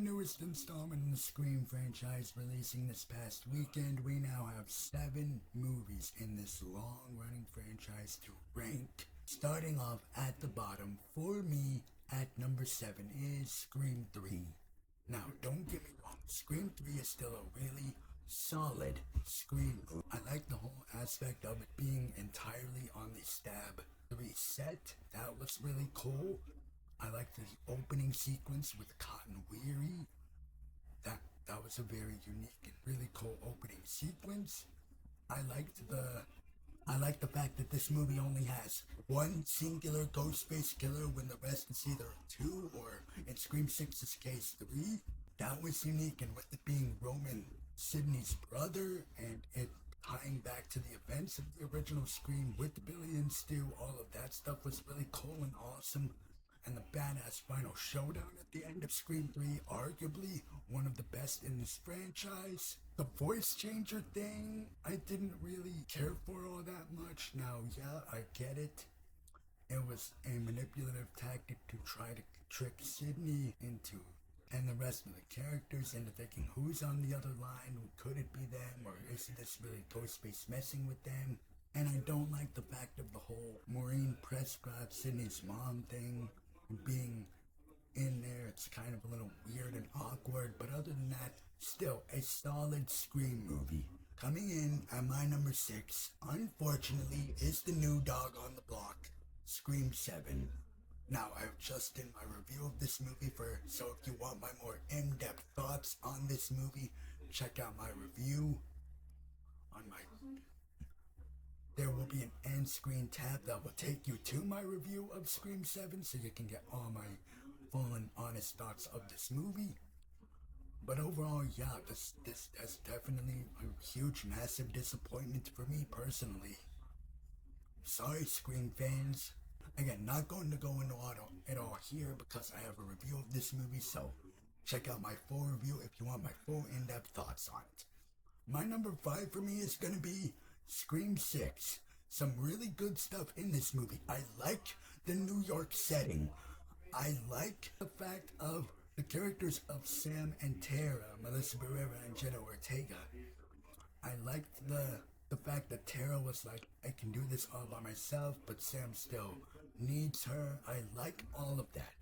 newest installment in the Scream franchise releasing this past weekend, we now have 7 movies in this long-running franchise to rank. Starting off at the bottom, for me, at number 7 is Scream 3. Now, don't get me wrong, Scream 3 is still a really solid Scream movie. I like the whole aspect of it being entirely on the Stab 3 set. That was really cool. I liked the opening sequence with Cotton Weary. That was a very unique and really cool opening sequence. I liked the fact that this movie only has one singular Ghostface killer when the rest is either 2 or, in Scream 6's case, 3. That was unique, and with it being Roman Sidney's brother and it tying back to the events of the original Scream with Billy and Stu, all of that stuff was really cool and awesome. And the badass final showdown at the end of Scream 3, arguably one of the best in this franchise. The voice changer thing, I didn't really care for all that much. Now, yeah, I get it. It was a manipulative tactic to try to trick Sidney into, and the rest of the characters into thinking who's on the other line, could it be them, or is this really Ghostface messing with them? And I don't like the fact of the whole Maureen Prescott, Sidney's mom thing being in there. It's kind of a little weird and awkward, but other than that, still a solid Scream movie. Coming in at my number 6, unfortunately, is the new dog on the block, Scream 7. Now, I've just done my review of this movie so if you want my more in-depth thoughts on this movie, check out my review on my... There will be an end screen tab that will take you to my review of Scream 7 so you can get all my full and honest thoughts of this movie. But overall, yeah, this is definitely a huge, massive disappointment for me personally. Sorry, Scream fans. Again, not going to go into it all here because I have a review of this movie, so check out my full review if you want my full in-depth thoughts on it. My number 5 for me is going to be Scream 6. Some really good stuff in this movie. I like the New York setting. I like the fact of the characters of Sam and Tara, Melissa Barrera and Jenna Ortega. I liked the fact that Tara was like, I can do this all by myself, but Sam still needs her. I like all of that.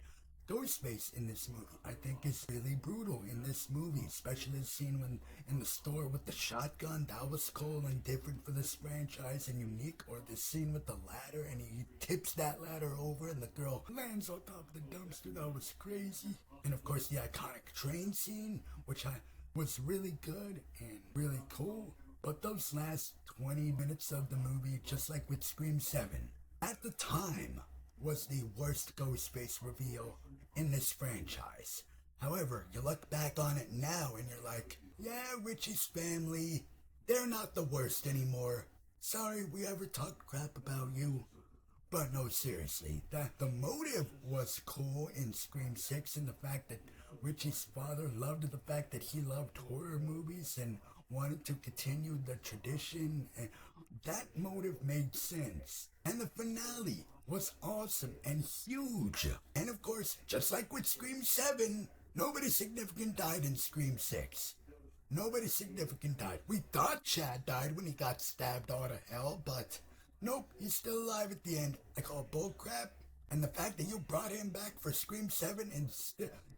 Ghostface in this movie, I think, is really brutal in this movie, especially the scene when in the store with the shotgun. That was cool and different for this franchise and unique. Or the scene with the ladder and he tips that ladder over and the girl lands on top of the dumpster. That was crazy. And of course the iconic train scene, which was really good and really cool. But those last 20 minutes of the movie, just like with Scream 7, at the time was the worst Ghostface reveal in this franchise. However, you look back on it now and you're like, yeah, Richie's family, they're not the worst anymore. Sorry we ever talked crap about you. But no, seriously, that the motive was cool in Scream 6, and the fact that Richie's father loved the fact that he loved horror movies and wanted to continue the tradition, and that motive made sense. And the finale was awesome and huge. And of course, just like with Scream 7, nobody significant died in Scream 6. Nobody significant died. We thought Chad died when he got stabbed out of hell, but nope, he's still alive at the end. I call bullcrap. And the fact that you brought him back for Scream 7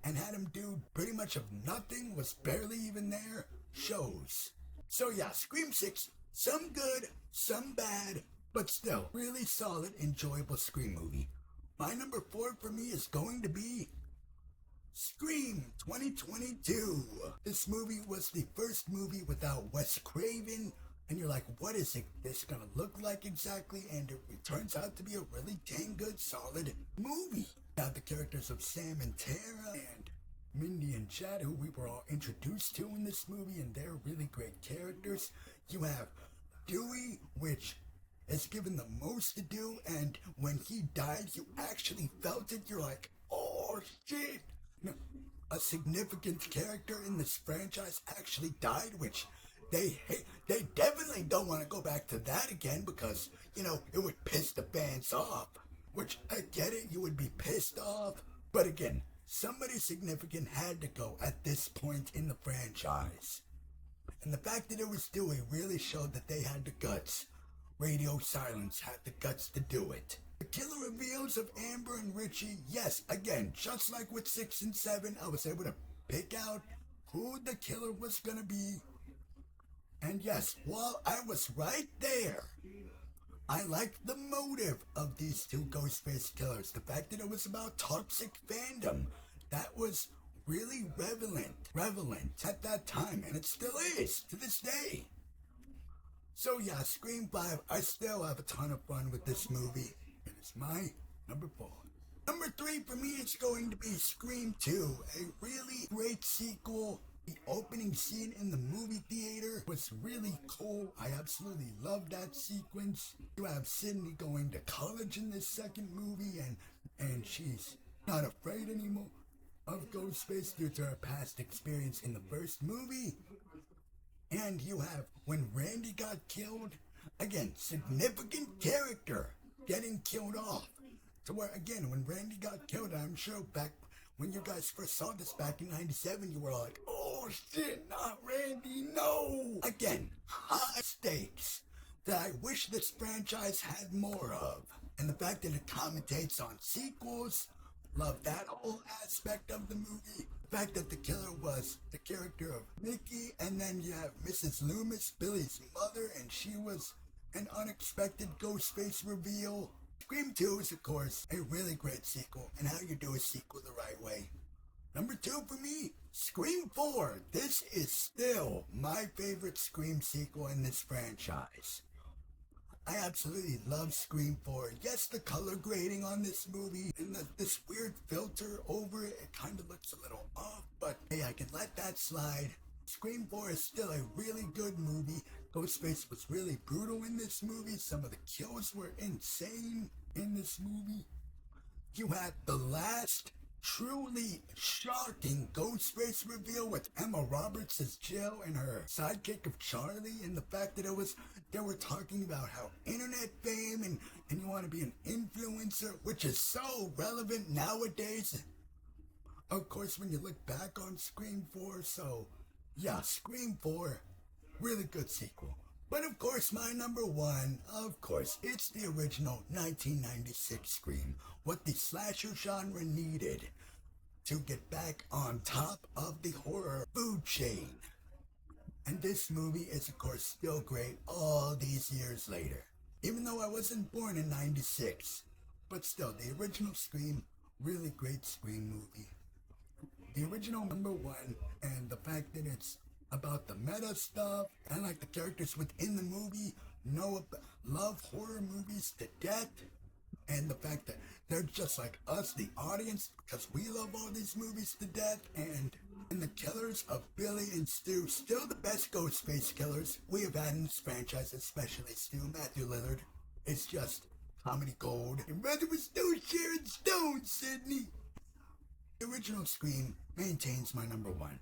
and had him do pretty much of nothing, was barely even there, shows. So yeah, Scream 6, some good, some bad, but still, really solid, enjoyable Scream movie. My number 4 for me is going to be Scream 2022. This movie was the first movie without Wes Craven, and you're like, what is this gonna look like exactly? And it turns out to be a really dang good, solid movie. Now the characters of Sam and Tara and Mindy and Chad, who we were all introduced to in this movie, and they're really great characters. You have Dewey, which is given the most to do, and when he died, you actually felt it. You're like, oh shit. No, a significant character in this franchise actually died, which they definitely don't want to go back to that again because, it would piss the fans off. Which, I get it, you would be pissed off. But again, somebody significant had to go at this point in the franchise. And the fact that it was Dewey really showed that they had the guts. Radio Silence had the guts to do it. The killer reveals of Amber and Richie, yes, again, just like with 6 and 7, I was able to pick out who the killer was gonna be. And yes, while I was right there, I liked the motive of these two Ghostface killers. The fact that it was about toxic fandom, that was really relevant at that time, and it still is to this day. So yeah, Scream 5, I still have a ton of fun with this movie. It is my number 4. Number 3 for me is going to be Scream 2, a really great sequel. The opening scene in the movie theater was really cool. I absolutely loved that sequence. You have Sydney going to college in this second movie, and she's not afraid anymore of Ghostface due to her past experience in the first movie. And you have when Randy got killed, again, significant character getting killed off. So where, again, when Randy got killed, I'm sure back when you guys first saw this back in 97, you were like, oh shit, not Randy, no! Again, high stakes that I wish this franchise had more of. And the fact that it commentates on sequels, love that whole aspect of the movie. The fact that the killer was the character of Mickey, and then you have Mrs. Loomis, Billy's mother, and she was an unexpected Ghostface reveal. Scream 2 is, of course, a really great sequel, and how you do a sequel the right way. Number 2 for me, Scream 4. This is still my favorite Scream sequel in this franchise. I absolutely love Scream 4. Yes, the color grading on this movie and this weird filter over it, it kind of looks a little off, but hey, I can let that slide. Scream 4 is still a really good movie. Ghostface was really brutal in this movie. Some of the kills were insane in this movie. You had the last truly shocking Ghostface reveal with Emma Roberts as Jill and her sidekick of Charlie, and the fact that they were talking about how internet fame and you want to be an influencer, which is so relevant nowadays. Of course, when you look back on Scream 4, so yeah, Scream 4, really good sequel. But of course, my number 1, of course, it's the original 1996 Scream. What the slasher genre needed to get back on top of the horror food chain. And this movie is, of course, still great all these years later. Even though I wasn't born in 96. But still, the original Scream, really great Scream movie. The original number 1, and the fact that it's about the meta stuff, and like the characters within the movie love horror movies to death, and the fact that they're just like us, the audience, because we love all these movies to death, and the killers of Billy and Stu, still the best Ghostface killers we have had in this franchise, especially Stu, Matthew Lillard. It's just comedy gold. And rather with Stu, Sharon Stone, Sydney. The original Scream maintains my number 1.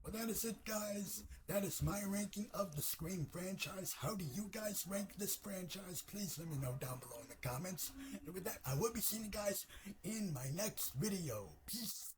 Well, that is it, guys. That is my ranking of the Scream franchise. How do you guys rank this franchise? Please let me know down below in the comments. And with that, I will be seeing you guys in my next video. Peace.